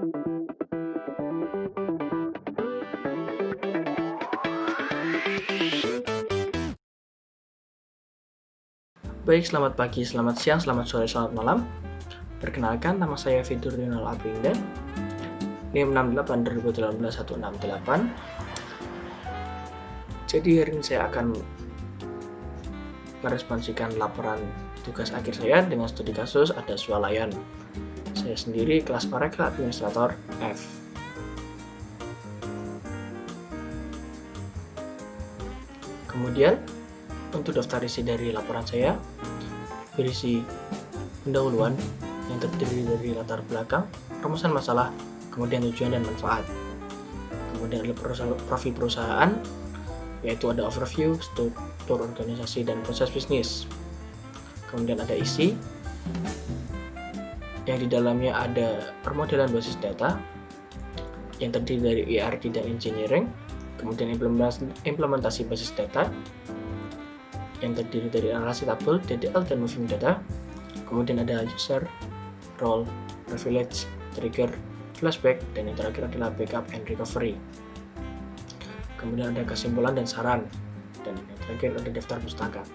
Baik, selamat pagi, selamat siang, selamat sore, selamat malam. Perkenalkan, nama saya Fitur Rinal Aprinda, NIM 68 2018 168. Jadi hari ini saya akan meresponsikan laporan tugas akhir saya dengan studi kasus ada swalayan. Saya sendiri kelas Parekraf Administrator F. Kemudian untuk daftar isi dari laporan saya berisi pendahuluan yang terdiri dari latar belakang, rumusan masalah, kemudian tujuan dan manfaat. Kemudian ada profil perusahaan, yaitu ada overview, struktur organisasi dan proses bisnis. Kemudian ada isi, yang di dalamnya ada permodelan basis data, yang terdiri dari ERP dan engineering, kemudian implementasi basis data, yang terdiri dari analisis tabel, DDL, dan moving data. Kemudian ada user, role, privilege, trigger, flashback, dan yang terakhir adalah backup and recovery. Kemudian ada kesimpulan dan saran, dan yang terakhir ada daftar pustaka.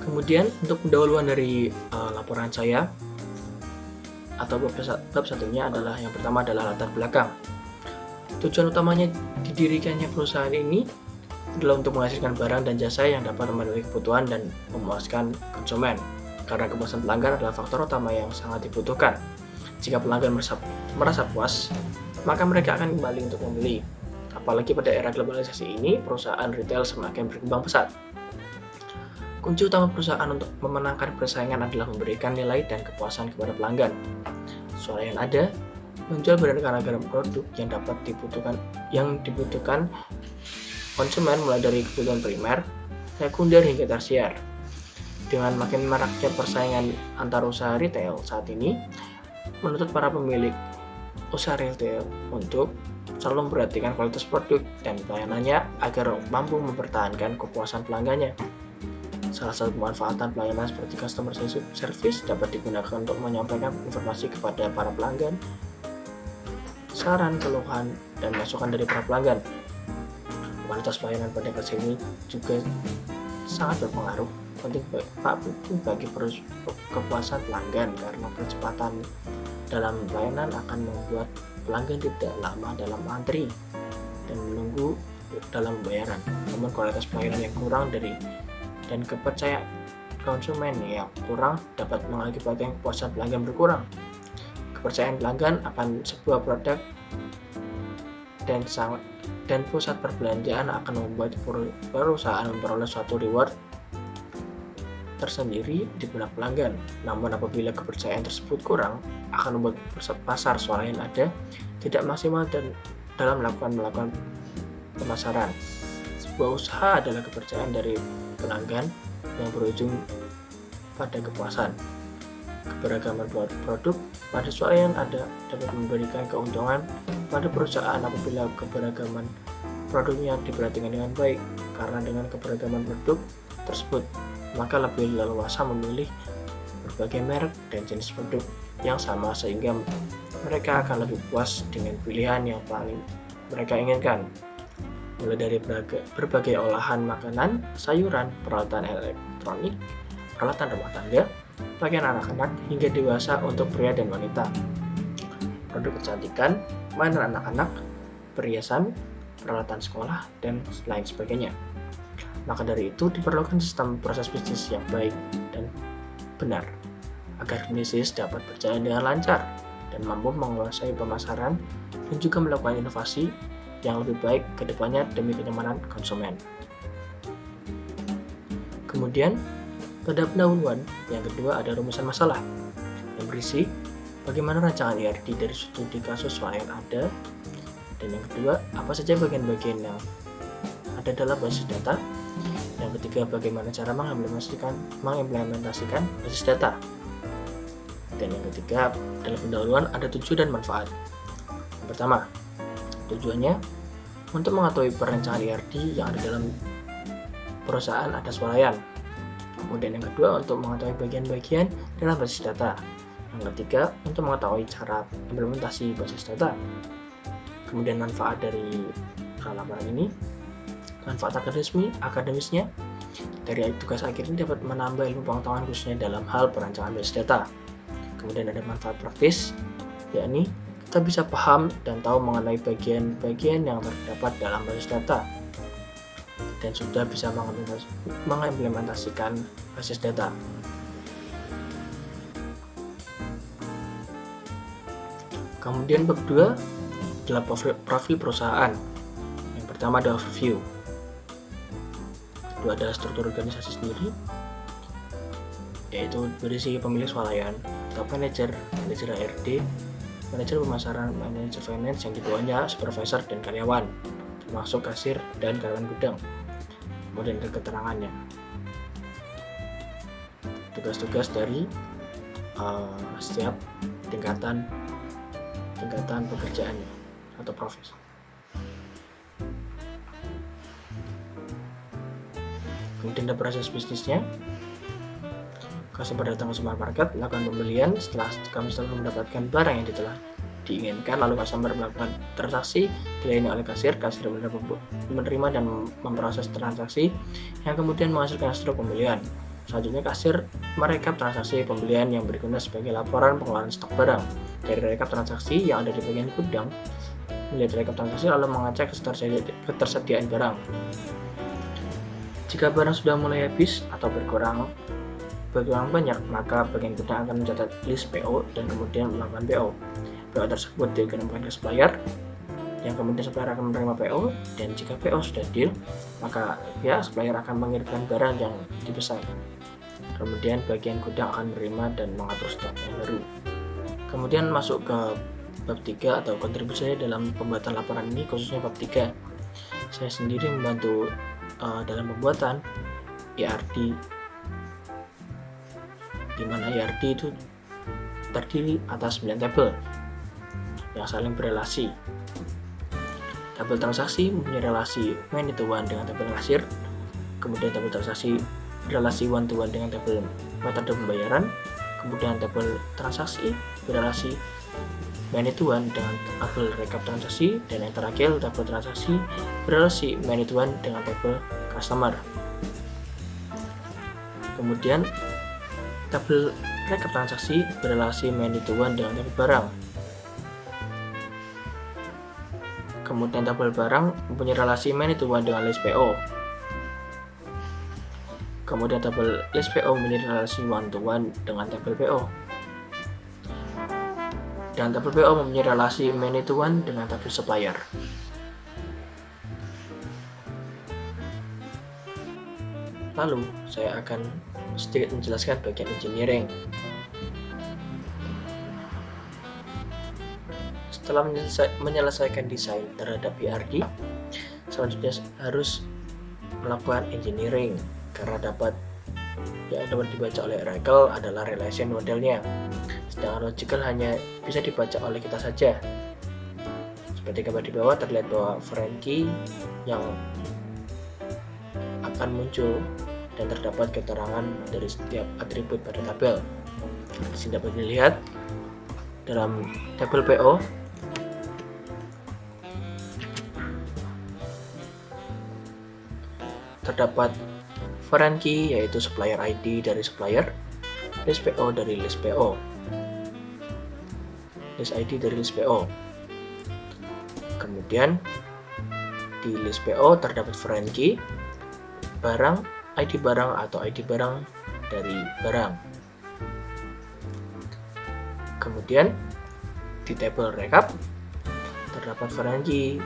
Kemudian untuk pendahuluan dari laporan saya atau bab satunya adalah yang pertama adalah latar belakang. Tujuan utamanya didirikannya perusahaan ini adalah untuk menghasilkan barang dan jasa yang dapat memenuhi kebutuhan dan memuaskan konsumen. Karena kepuasan pelanggan adalah faktor utama yang sangat dibutuhkan. Jika pelanggan merasa puas, maka mereka akan kembali untuk membeli. Apalagi pada era globalisasi ini, perusahaan retail semakin berkembang pesat. Kunci utama perusahaan untuk memenangkan persaingan adalah memberikan nilai dan kepuasan kepada pelanggan. Swalayan ada menjual beraneka ragam produk yang dibutuhkan konsumen mulai dari kebutuhan primer, sekunder hingga tersier. Dengan makin maraknya persaingan antar usaha retail saat ini, menuntut para pemilik usaha retail untuk selalu memperhatikan kualitas produk dan pelayanannya agar mampu mempertahankan kepuasan pelanggannya. Salah satu pemanfaatan pelayanan seperti customer service dapat digunakan untuk menyampaikan informasi kepada para pelanggan, saran, keluhan, dan masukan dari para pelanggan. Kualitas pelayanan pada kelas ini juga sangat berpengaruh penting bagi kepuasan pelanggan karena kecepatan dalam pelayanan akan membuat pelanggan tidak lama dalam antri dan menunggu dalam pembayaran. Namun kualitas pelayanan yang kurang dan kepercayaan konsumen yang kurang dapat mengakibatkan kepuasan pelanggan berkurang. Kepercayaan pelanggan akan sebuah produk dan pusat perbelanjaan akan membuat perusahaan memperoleh suatu reward tersendiri di benak pelanggan. Namun apabila kepercayaan tersebut kurang, akan membuat pasar swalayan ada tidak maksimal dalam melakukan pemasaran. Sebuah usaha adalah kepercayaan dari pelanggan yang berujung pada kepuasan. Keberagaman produk pada swalayan ada dapat memberikan keuntungan pada perusahaan apabila keberagaman produknya diperhatikan dengan baik. Karena dengan keberagaman produk tersebut, maka lebih leluasa memilih berbagai merek dan jenis produk yang sama sehingga mereka akan lebih puas dengan pilihan yang paling mereka inginkan. Mulai dari berbagai olahan makanan, sayuran, peralatan elektronik, peralatan rumah tangga, pakaian anak-anak hingga dewasa untuk pria dan wanita, produk kecantikan, mainan anak-anak, perhiasan, peralatan sekolah, dan lain sebagainya. Maka dari itu diperlukan sistem proses bisnis yang baik dan benar agar bisnis dapat berjalan dengan lancar dan mampu menguasai pemasaran dan juga melakukan inovasi yang lebih baik ke depannya demi kenyamanan konsumen. Kemudian pada pendahuluan yang kedua ada rumusan masalah yang berisi bagaimana rancangan ERD dari studi kasus swalayan ada, dan yang kedua apa saja bagian-bagian yang ada dalam basis data. Yang ketiga, bagaimana cara mengimplementasikan basis data. Dan yang ketiga, dalam pendahuluan ada tujuan dan manfaat. Yang pertama, tujuannya untuk mengetahui perencanaan ERD yang ada dalam perusahaan ada swalayan. Kemudian yang kedua, untuk mengetahui bagian-bagian dalam basis data. Yang ketiga, untuk mengetahui cara implementasi basis data. Kemudian manfaat dari laporan ini, manfaat akademisnya, dari tugas akhir ini dapat menambah ilmu pengetahuan khususnya dalam hal perancangan basis data. Kemudian ada manfaat praktis, yakni kita bisa paham dan tahu mengenai bagian-bagian yang terdapat dalam basis data dan sudah bisa mengimplementasikan basis data. Kemudian bab 2 adalah profil perusahaan. Yang pertama adalah overview. Kedua adalah struktur organisasi sendiri, yaitu berisi pemilik swalayan, top manager, manajer HRD, manajer pemasaran, manajer finance yang di bawahnya supervisor dan karyawan, termasuk kasir dan karyawan gudang. Kemudian ada keterangannya, tugas-tugas dari setiap tingkatan pekerjaannya atau profesi. Kemudian ada proses bisnisnya. Customer datang ke supermarket, melakukan pembelian. Setelah customer mendapatkan barang yang telah diinginkan, lalu customer melakukan transaksi dilayani oleh kasir menerima dan memproses transaksi yang kemudian menghasilkan hasil pembelian. Selanjutnya kasir merekap transaksi pembelian yang berguna sebagai laporan pengeluaran stok barang. Dari rekap transaksi yang ada di bagian gudang, melihat rekap transaksi lalu mengecek ketersediaan barang. Jika barang sudah mulai habis atau berkurang banyak, maka bagian gudang akan mencatat list PO dan kemudian melakukan PO. PO tersebut dikirimkan ke supplier, yang kemudian supplier akan menerima PO, dan jika PO sudah deal, maka ya supplier akan mengirimkan barang yang dipesan. Kemudian bagian gudang akan menerima dan mengatur stok yang baru. Kemudian masuk ke bab 3 atau kontribusinya dalam pembuatan laporan ini, khususnya bab 3. Saya sendiri membantu dalam pembuatan ERD, di mana ERD itu terdiri atas 9 tabel yang saling berelasi. Tabel transaksi mempunyai relasi many to one dengan tabel kasir. Kemudian tabel transaksi berelasi one to one dengan tabel metode pembayaran. Kemudian tabel transaksi berelasi many to one dengan tabel rekap transaksi, dan yang terakhir tabel transaksi berelasi many to one dengan tabel customer. Kemudian tabel rekap transaksi berelasi many to one dengan tabel barang. Kemudian tabel barang mempunyai relasi many to one dengan list PO. Kemudian tabel list PO mempunyai relasi one to one dengan tabel PO. Dan tabel PO mempunyai relasi many to one dengan tabel supplier. Lalu saya akan sedikit menjelaskan bagian engineering. Setelah menyelesaikan desain terhadap ERD, selanjutnya harus melakukan engineering, karena yang dapat dibaca oleh Oracle adalah relation modelnya, sedangkan logical hanya bisa dibaca oleh kita saja. Seperti gambar di bawah terlihat bahwa foreign key yang akan muncul dan terdapat keterangan dari setiap atribut pada tabel. Di sini dapat dilihat dalam tabel PO terdapat foreign key, yaitu supplier ID dari supplier, list PO dari list PO, list ID dari list PO. Kemudian di list PO terdapat foreign key, barang, ID barang atau ID barang dari barang. Kemudian di tabel rekap terdapat foreign key,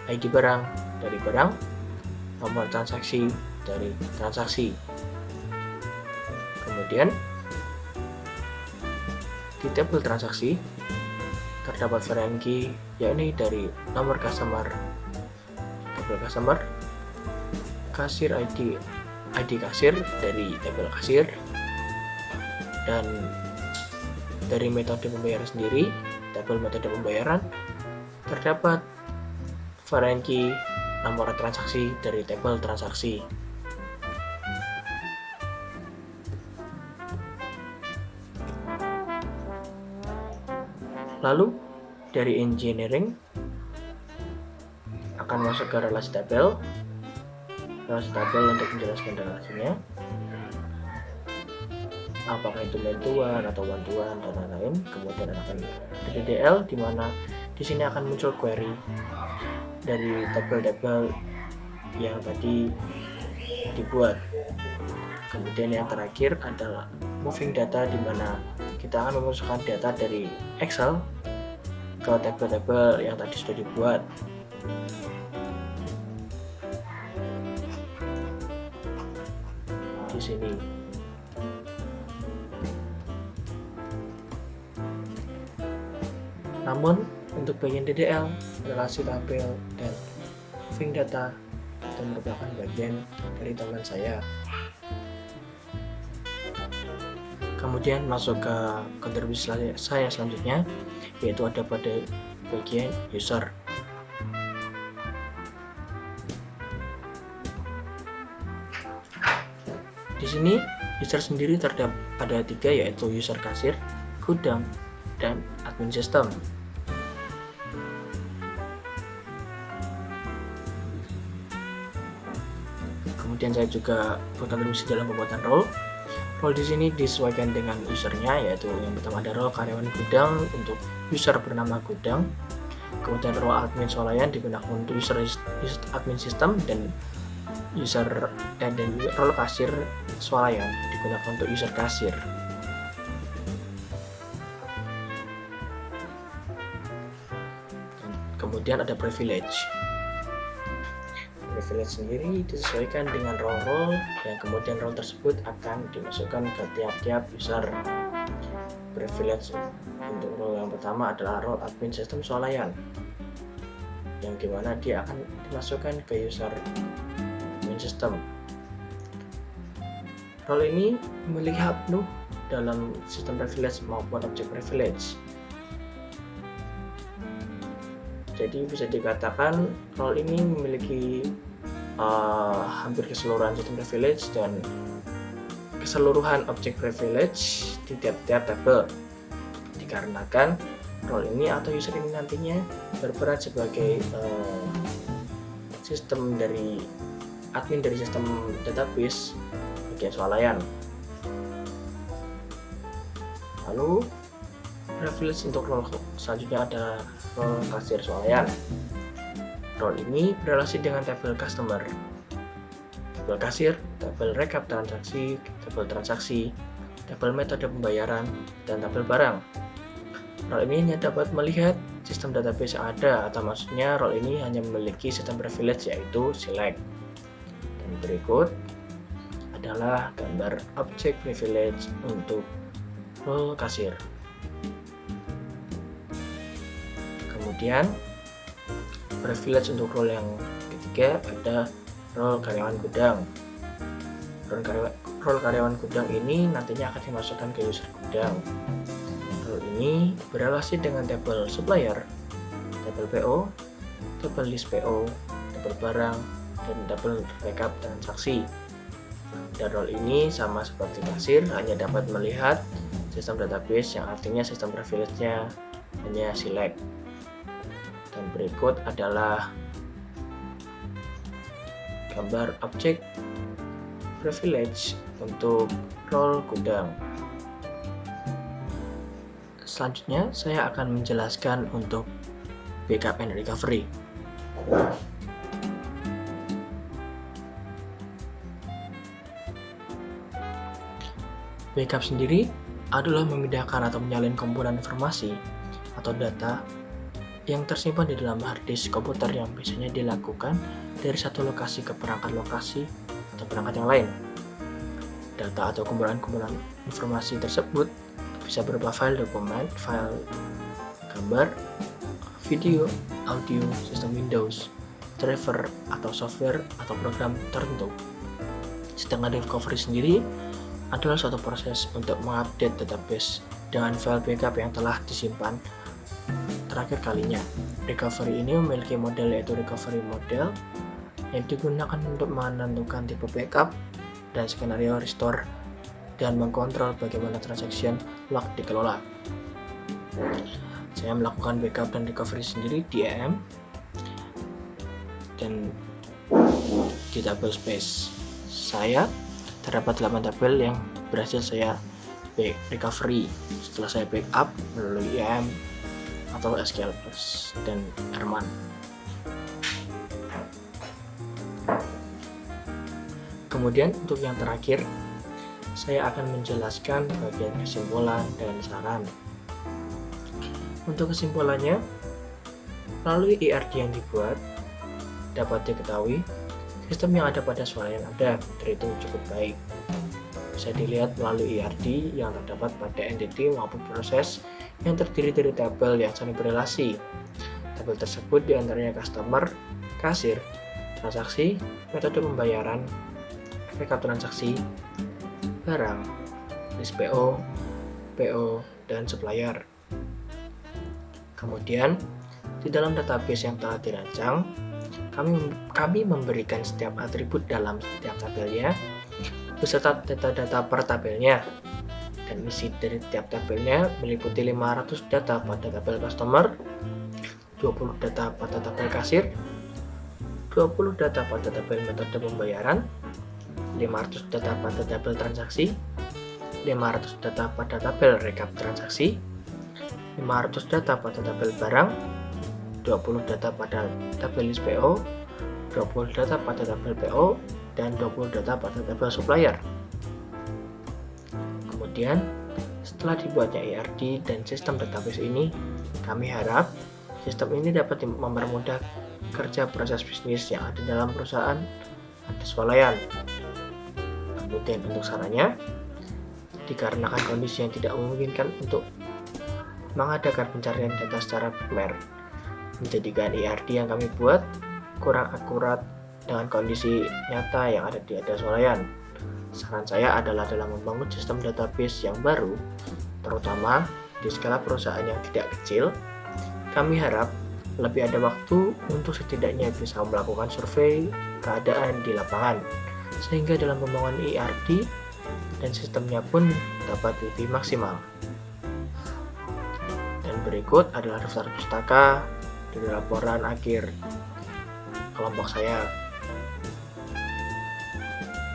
ID barang dari barang, nomor transaksi dari transaksi. Kemudian di tabel transaksi terdapat foreign key, yakni dari nomor customer, tabel customer, kasir ID kasir dari tabel kasir, dan dari metode pembayaran sendiri, tabel metode pembayaran terdapat foreign key nomor transaksi dari tabel transaksi. Lalu dari engineering akan masuk ke relasi tabel untuk menjelaskan relasinya, apakah itu main-to-one atau one-to-one dan lain-lain. Kemudian akan di DDL, di mana di sini akan muncul query dari tabel-tabel yang tadi dibuat. Kemudian yang terakhir adalah moving data, di mana kita akan memasukkan data dari Excel ke tabel-tabel yang tadi sudah dibuat. Di sini. Namun untuk bagian DDL, relasi tabel, dan moving data itu merupakan bagian dari teman saya. Kemudian masuk ke kontribusi saya selanjutnya, yaitu ada pada bagian user. Di sini user sendiri terdapat ada 3, yaitu user kasir, gudang, dan admin sistem. Kemudian saya juga berkontribusi dalam pembuatan role. Role di sini disesuaikan dengan usernya, yaitu yang pertama ada role karyawan gudang untuk user bernama gudang. Kemudian role admin swalayan digunakan untuk user admin sistem, dan role kasir swalayan digunakan untuk user kasir. Kemudian ada privilege. Privilege sendiri disesuaikan dengan role-role, dan kemudian role tersebut akan dimasukkan ke tiap-tiap user. Privilege untuk role yang pertama adalah role admin sistem swalayan, yang dimana dia akan dimasukkan ke user admin sistem. Role ini memiliki hak penuh dalam sistem privilege maupun objek privilege. Jadi bisa dikatakan role ini memiliki hampir keseluruhan sistem privilege dan keseluruhan objek privilege di tiap-tiap tabel, dikarenakan role ini atau user ini nantinya berperan sebagai sistem dari admin dari sistem database bagian swalayan. Lalu privilege untuk role selanjutnya adalah role kasir swalayan. Role ini berrelasi dengan tabel customer, tabel kasir, tabel rekap transaksi, tabel metode pembayaran, dan tabel barang. Role ini hanya dapat melihat sistem database yang ada, atau maksudnya role ini hanya memiliki sistem privilege, yaitu select. Dan berikut adalah gambar objek privilege untuk role kasir. Kemudian privilege untuk role yang ketiga ada role karyawan gudang. Role karyawan gudang ini nantinya akan dimasukkan ke user gudang. Role ini berrelasi dengan tabel supplier, tabel PO, tabel list PO, tabel barang, dan tabel rekap transaksi. Dan role ini sama seperti kasir, hanya dapat melihat sistem database, yang artinya sistem privilege-nya hanya select. Dan berikut adalah gambar objek privilege untuk role gudang. Selanjutnya saya akan menjelaskan untuk backup and recovery. Backup sendiri adalah memindahkan atau menyalin komponen informasi atau data yang tersimpan di dalam hard disk komputer, yang biasanya dilakukan dari satu lokasi ke perangkat lokasi atau perangkat yang lain. Data atau kumpulan-kumpulan informasi tersebut bisa berupa file dokumen, file gambar, video, audio, sistem Windows, driver atau software atau program tertentu. Sedangkan recovery sendiri adalah suatu proses untuk mengupdate database dengan file backup yang telah disimpan terakhir kalinya. Recovery ini memiliki model, yaitu recovery model, yang digunakan untuk menentukan tipe backup dan skenario restore, dan mengkontrol bagaimana transaction log dikelola. Saya melakukan backup dan recovery sendiri di EM dan di tabel space saya terdapat 8 tabel yang berhasil saya recovery setelah saya backup melalui EM atau SQL Plus dan Herman. Kemudian untuk yang terakhir, saya akan menjelaskan bagian kesimpulan dan saran. Untuk kesimpulannya, melalui ERD yang dibuat, dapat diketahui sistem yang ada pada swalayan Anda terhitung cukup baik. Bisa dilihat melalui ERD yang terdapat pada entity maupun proses yang terdiri dari tabel yang saling berrelasi. Tabel tersebut diantaranya customer, kasir, transaksi, metode pembayaran, rekap transaksi, barang, list PO, PO, dan supplier. Kemudian, di dalam database yang telah dirancang, kami memberikan setiap atribut dalam setiap tabelnya, beserta data-data per tabelnya, dan isi dari tiap tabelnya meliputi 500 data pada tabel customer, 20 data pada tabel kasir, 20 data pada tabel metode pembayaran, 500 data pada tabel transaksi, 500 data pada tabel rekap transaksi, 500 data pada tabel barang, 20 data pada tabel list PO, 20 data pada tabel PO, dan 20 data pada tabel supplier. Kemudian, setelah dibuatnya ERD dan sistem database ini, kami harap sistem ini dapat mempermudah kerja proses bisnis yang ada dalam perusahaan ada swalayan. Kemudian untuk sarannya, dikarenakan kondisi yang tidak memungkinkan untuk mengadakan pencarian data secara primer, menjadikan ERD yang kami buat kurang akurat dengan kondisi nyata yang ada di swalayan. Saran saya adalah dalam membangun sistem database yang baru, terutama di skala perusahaan yang tidak kecil, kami harap lebih ada waktu untuk setidaknya bisa melakukan survei keadaan di lapangan, sehingga dalam pembangunan ERD dan sistemnya pun dapat lebih maksimal. Dan berikut adalah daftar pustaka dari laporan akhir kelompok saya.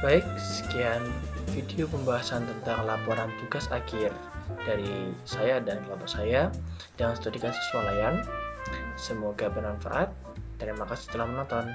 Baik, sekian video pembahasan tentang laporan tugas akhir dari saya dan kelompok saya dalam studi kasus swalayan. Semoga bermanfaat. Terima kasih telah menonton.